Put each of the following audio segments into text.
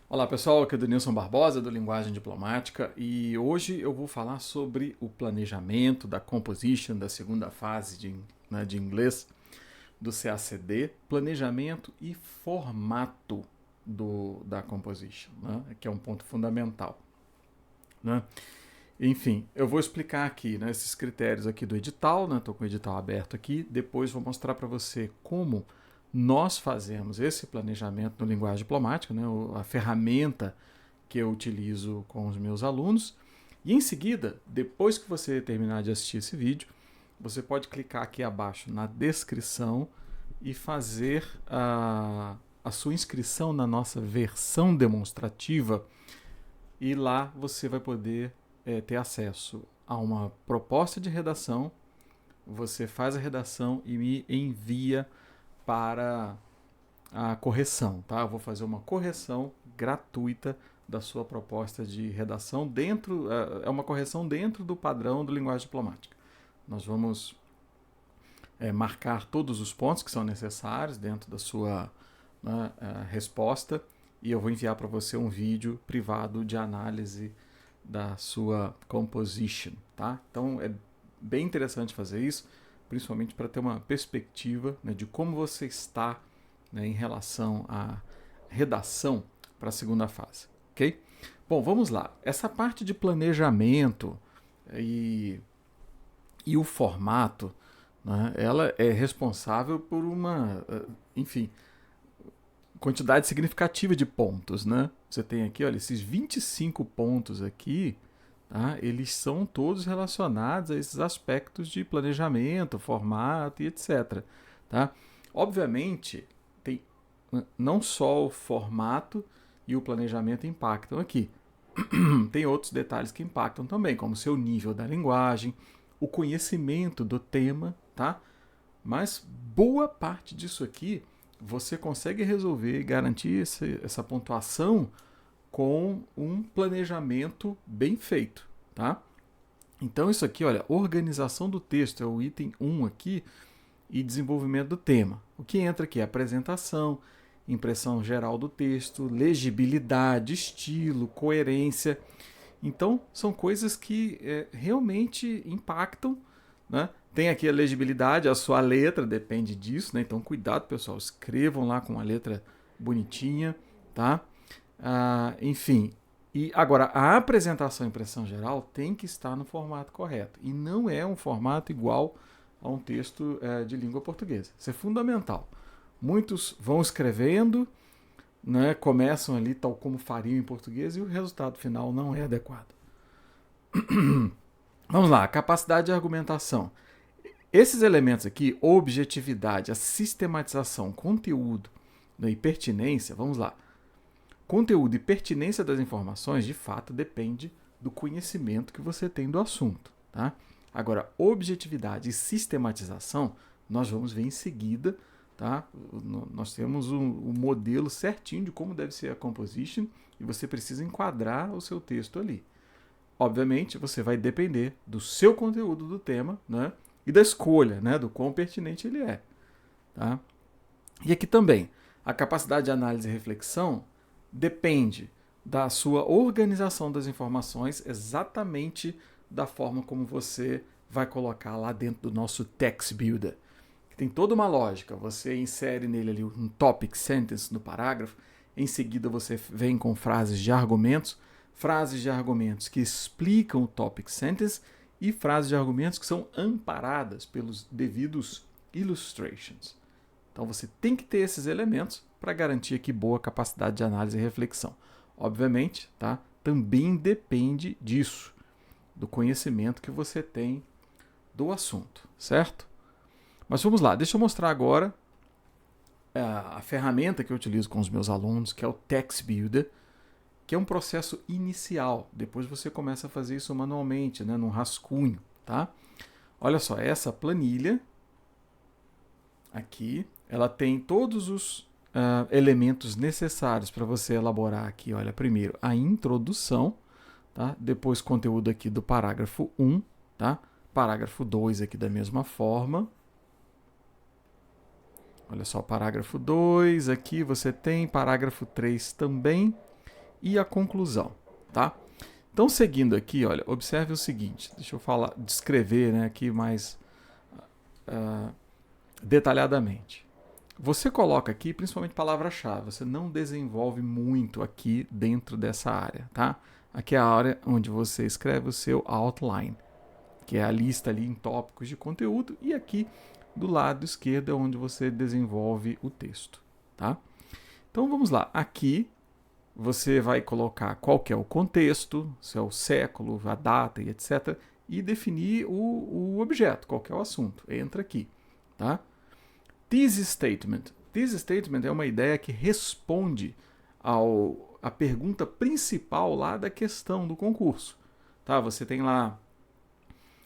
Olá pessoal, aqui é o Nilson Barbosa do Linguagem Diplomática e hoje eu vou falar sobre o planejamento da composition da segunda fase de inglês do CACD, planejamento e formato da composition, né, que é um ponto fundamental. Né? Enfim, eu vou explicar aqui, né, esses critérios aqui do edital, estou com o edital aberto aqui, depois vou mostrar para você como nós fazemos esse planejamento no Linguagem Diplomática, né, a ferramenta que eu utilizo com os meus alunos. E em seguida, depois que você terminar de assistir esse vídeo, você pode clicar aqui abaixo na descrição e fazer a sua inscrição na nossa versão demonstrativa. E lá você vai poder ter acesso a uma proposta de redação. Você faz a redação e me envia para a correção, tá? Eu vou fazer uma correção gratuita da sua proposta de redação dentro, é uma correção dentro do padrão do Linguagem Diplomática. Nós vamos marcar todos os pontos que são necessários dentro da sua resposta e eu vou enviar para você um vídeo privado de análise da sua composition, tá? Então é bem interessante fazer isso, principalmente para ter uma perspectiva, né, de como você está, né, em relação à redação para a segunda fase, ok? Bom, vamos lá. Essa parte de planejamento e o formato, né, ela é responsável por uma, enfim, quantidade significativa de pontos, né? Você tem aqui, olha, esses 25 pontos aqui, tá? Eles são todos relacionados a esses aspectos de planejamento, formato e etc. Tá? Obviamente, tem não só o formato e o planejamento impactam aqui. Tem outros detalhes que impactam também, como o seu nível da linguagem, o conhecimento do tema, tá? Mas boa parte disso aqui você consegue resolver e garantir essa pontuação com um planejamento bem feito, tá? Então isso aqui, olha, organização do texto é o item 1 aqui e desenvolvimento do tema. O que entra aqui é apresentação, impressão geral do texto, legibilidade, estilo, coerência. Então são coisas que realmente impactam, né? Tem aqui a legibilidade, a sua letra depende disso, né? Então cuidado, pessoal, escrevam lá com a letra bonitinha, tá? Enfim, e agora a apresentação e impressão geral tem que estar no formato correto e não é um formato igual a um texto de língua portuguesa. Isso é fundamental. Muitos vão escrevendo, né, começam ali tal como fariam em português e o resultado final não é adequado. Vamos lá, capacidade de argumentação. Esses elementos aqui, objetividade, a sistematização, conteúdo, né, e pertinência, vamos lá. Conteúdo e pertinência das informações, de fato, depende do conhecimento que você tem do assunto. Tá? Agora, objetividade e sistematização, nós vamos ver em seguida. Tá? Nós temos um modelo certinho de como deve ser a composition e você precisa enquadrar o seu texto ali. Obviamente, você vai depender do seu conteúdo do tema, né? E da escolha, né, do quão pertinente ele é. Tá? E aqui também, a capacidade de análise e reflexão depende da sua organização das informações, exatamente da forma como você vai colocar lá dentro do nosso Text Builder. Tem toda uma lógica, você insere nele ali um topic sentence no parágrafo, em seguida você vem com frases de argumentos que explicam o topic sentence e frases de argumentos que são amparadas pelos devidos illustrations. Então você tem que ter esses elementos para garantir aqui boa capacidade de análise e reflexão. Obviamente, tá? Também depende disso, do conhecimento que você tem do assunto, certo? Mas vamos lá, deixa eu mostrar agora a ferramenta que eu utilizo com os meus alunos, que é o Text Builder, que é um processo inicial. Depois você começa a fazer isso manualmente, né, num rascunho, tá? Olha só, essa planilha aqui, ela tem todos os elementos necessários para você elaborar aqui. Olha, primeiro a introdução, tá? Depois conteúdo aqui do parágrafo 1, tá? Parágrafo 2 aqui da mesma forma. Olha só, parágrafo 2, aqui você tem parágrafo 3 também. e a conclusão, tá? Então, seguindo aqui, olha, observe o seguinte, deixa eu descrever, né, aqui mais detalhadamente. Você coloca aqui, principalmente palavra-chave, você não desenvolve muito aqui dentro dessa área, tá? Aqui é a área onde você escreve o seu outline, que é a lista ali em tópicos de conteúdo, e aqui do lado esquerdo é onde você desenvolve o texto, tá? Então vamos lá, aqui você vai colocar qual que é o contexto, se é o século, a data e etc. E definir o objeto, qual que é o assunto. Entra aqui, tá? Thesis statement. Thesis statement é uma ideia que responde a pergunta principal lá da questão do concurso. Tá? Você tem lá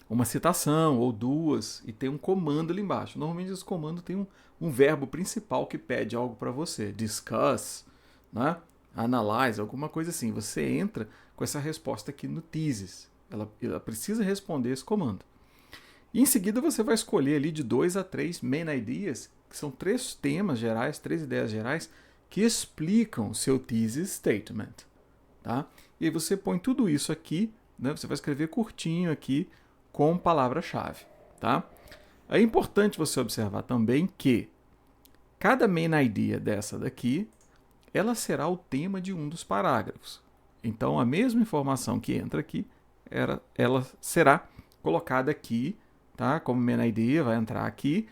uma citação ou duas e tem um comando ali embaixo. Normalmente esse comando tem um verbo principal que pede algo para você. Discuss, né? Analyze, alguma coisa assim. Você entra com essa resposta aqui no thesis. Ela precisa responder esse comando. E em seguida você vai escolher ali de 2 a 3 main ideas, que são 3 temas gerais, 3 ideias gerais, que explicam o seu thesis statement. Tá? E aí você põe tudo isso aqui, né? Você vai escrever curtinho aqui com palavra-chave. Tá? É importante você observar também que cada main idea dessa daqui, ela será o tema de um dos parágrafos. Então, a mesma informação que entra aqui, ela será colocada aqui, tá? Como main idea, vai entrar aqui,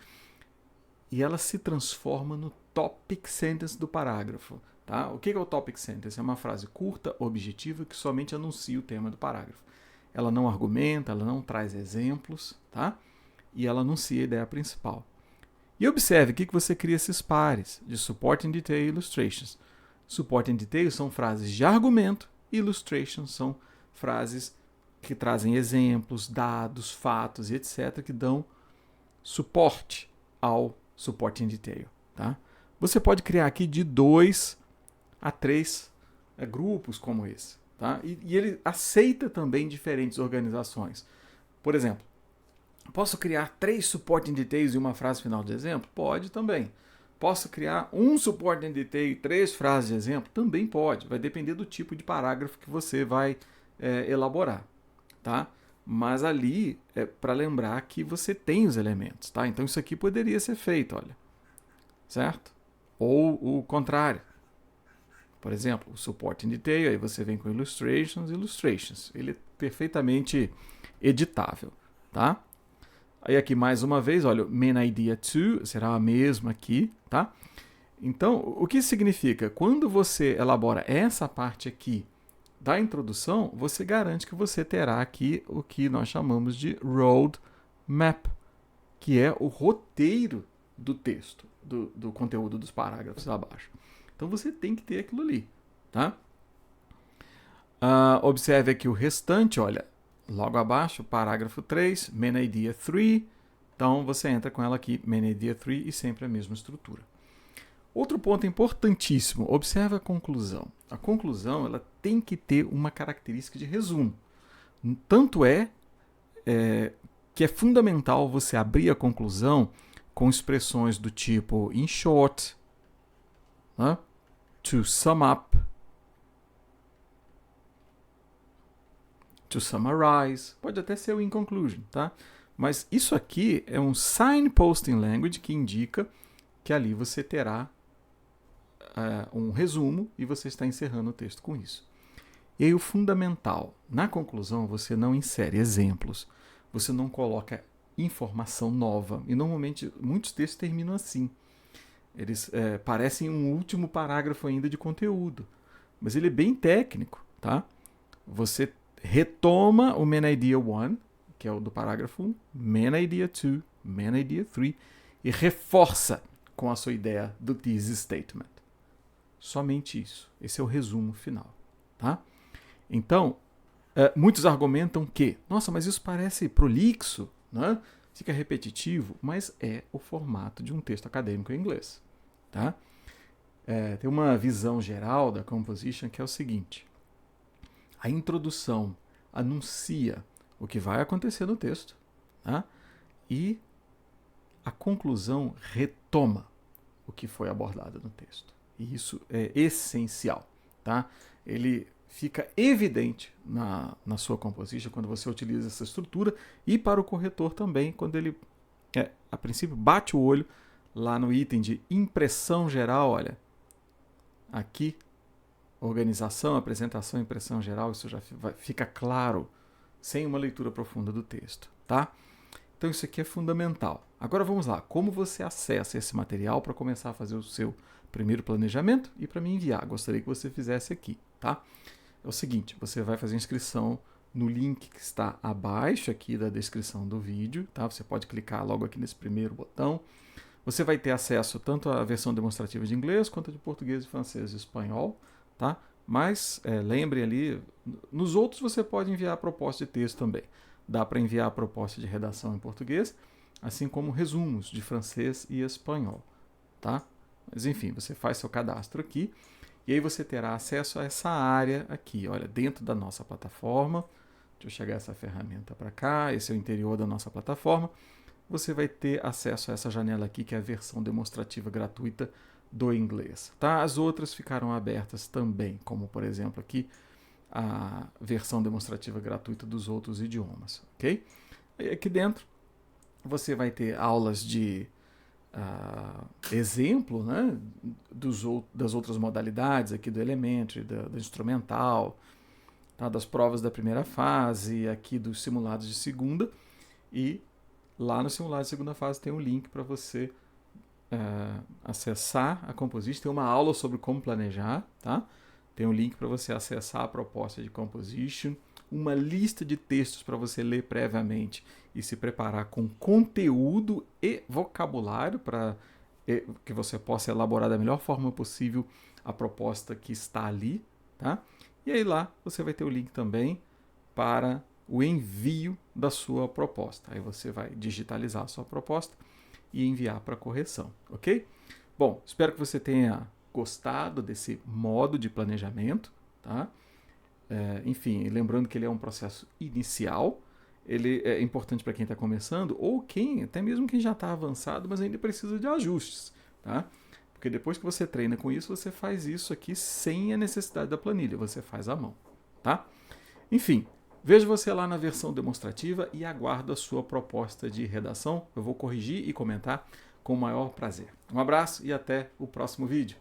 e ela se transforma no topic sentence do parágrafo. Tá? O que é o topic sentence? É uma frase curta, objetiva, que somente anuncia o tema do parágrafo. Ela não argumenta, ela não traz exemplos, tá? E ela anuncia a ideia principal. E observe aqui que você cria esses pares de supporting detail e illustrations. Supporting detail são frases de argumento, e illustrations são frases que trazem exemplos, dados, fatos e etc. que dão suporte ao supporting detail. Tá? Você pode criar aqui de 2 a 3 grupos como esse. Tá? E ele aceita também diferentes organizações. Por exemplo, posso criar 3 supporting details e uma frase final de exemplo? Pode também. Posso criar um supporting detail e 3 frases de exemplo? Também pode. Vai depender do tipo de parágrafo que você vai elaborar. Tá? Mas ali é para lembrar que você tem os elementos. Tá? Então isso aqui poderia ser feito, olha. Certo? Ou o contrário. Por exemplo, o supporting detail, aí você vem com illustrations. Ele é perfeitamente editável. Tá? Aí aqui mais uma vez, olha, main idea 2 será a mesma aqui, tá? Então, o que significa? Quando você elabora essa parte aqui da introdução, você garante que você terá aqui o que nós chamamos de road map, que é o roteiro do texto, do conteúdo dos parágrafos abaixo. Então você tem que ter aquilo ali, tá? Observe aqui o restante, olha, logo abaixo, parágrafo 3, main idea 3. Então, você entra com ela aqui, main idea 3, e sempre a mesma estrutura. Outro ponto importantíssimo, observe a conclusão. A conclusão ela tem que ter uma característica de resumo. Tanto que é fundamental você abrir a conclusão com expressões do tipo in short, né? To sum up, to summarize, pode até ser o in conclusion, tá? Mas isso aqui é um signposting language que indica que ali você terá um resumo e você está encerrando o texto com isso. E aí o fundamental, na conclusão você não insere exemplos, você não coloca informação nova. E normalmente muitos textos terminam assim. Eles parecem um último parágrafo ainda de conteúdo, mas ele é bem técnico, tá? Você retoma o main idea 1, que é o do parágrafo 1, main idea 2, main idea 3, e reforça com a sua ideia do thesis statement. Somente isso. Esse é o resumo final. Tá? Então, muitos argumentam que, nossa, mas isso parece prolixo, né? Fica repetitivo, mas é o formato de um texto acadêmico em inglês. Tá? Tem uma visão geral da composition que é o seguinte: a introdução anuncia o que vai acontecer no texto, tá? E a conclusão retoma o que foi abordado no texto. E isso é essencial, tá? ele fica evidente na sua composition quando você utiliza essa estrutura, e para o corretor também, quando ele, a princípio, bate o olho lá no item de impressão geral. Olha, aqui, organização, apresentação, impressão geral, isso já fica claro, sem uma leitura profunda do texto, tá? Então isso aqui é fundamental. Agora vamos lá, como você acessa esse material para começar a fazer o seu primeiro planejamento e para me enviar? Gostaria que você fizesse aqui, tá? É o seguinte, você vai fazer inscrição no link que está abaixo aqui da descrição do vídeo, tá? Você pode clicar logo aqui nesse primeiro botão. Você vai ter acesso tanto à versão demonstrativa de inglês quanto de português, francês e espanhol, tá? Mas lembre ali, nos outros você pode enviar a proposta de texto também. Dá para enviar a proposta de redação em português, assim como resumos de francês e espanhol, tá? Mas enfim, você faz seu cadastro aqui e aí você terá acesso a essa área aqui, olha, dentro da nossa plataforma. Deixa eu chegar essa ferramenta para cá, esse é o interior da nossa plataforma. Você vai ter acesso a essa janela aqui, que é a versão demonstrativa gratuita do inglês, tá? As outras ficaram abertas também, como por exemplo aqui a versão demonstrativa gratuita dos outros idiomas, ok? E aqui dentro você vai ter aulas de exemplo, né, das outras modalidades aqui do Elementary, do instrumental, tá? Das provas da primeira fase, aqui dos simulados de segunda, e lá no simulado de segunda fase tem um link para você acessar a Composition. Tem uma aula sobre como planejar, tá? Tem um link para você acessar a proposta de Composition, uma lista de textos para você ler previamente e se preparar com conteúdo e vocabulário para que você possa elaborar da melhor forma possível a proposta que está ali, tá? E aí lá você vai ter o link também para o envio da sua proposta. Aí você vai digitalizar a sua proposta e enviar para correção, ok? Bom, espero que você tenha gostado desse modo de planejamento, tá? Enfim, lembrando que ele é um processo inicial, ele é importante para quem está começando ou até mesmo quem já está avançado, mas ainda precisa de ajustes, tá? Porque depois que você treina com isso, você faz isso aqui sem a necessidade da planilha, você faz à mão, tá? Enfim, vejo você lá na versão demonstrativa e aguardo a sua proposta de redação. Eu vou corrigir e comentar com o maior prazer. Um abraço e até o próximo vídeo.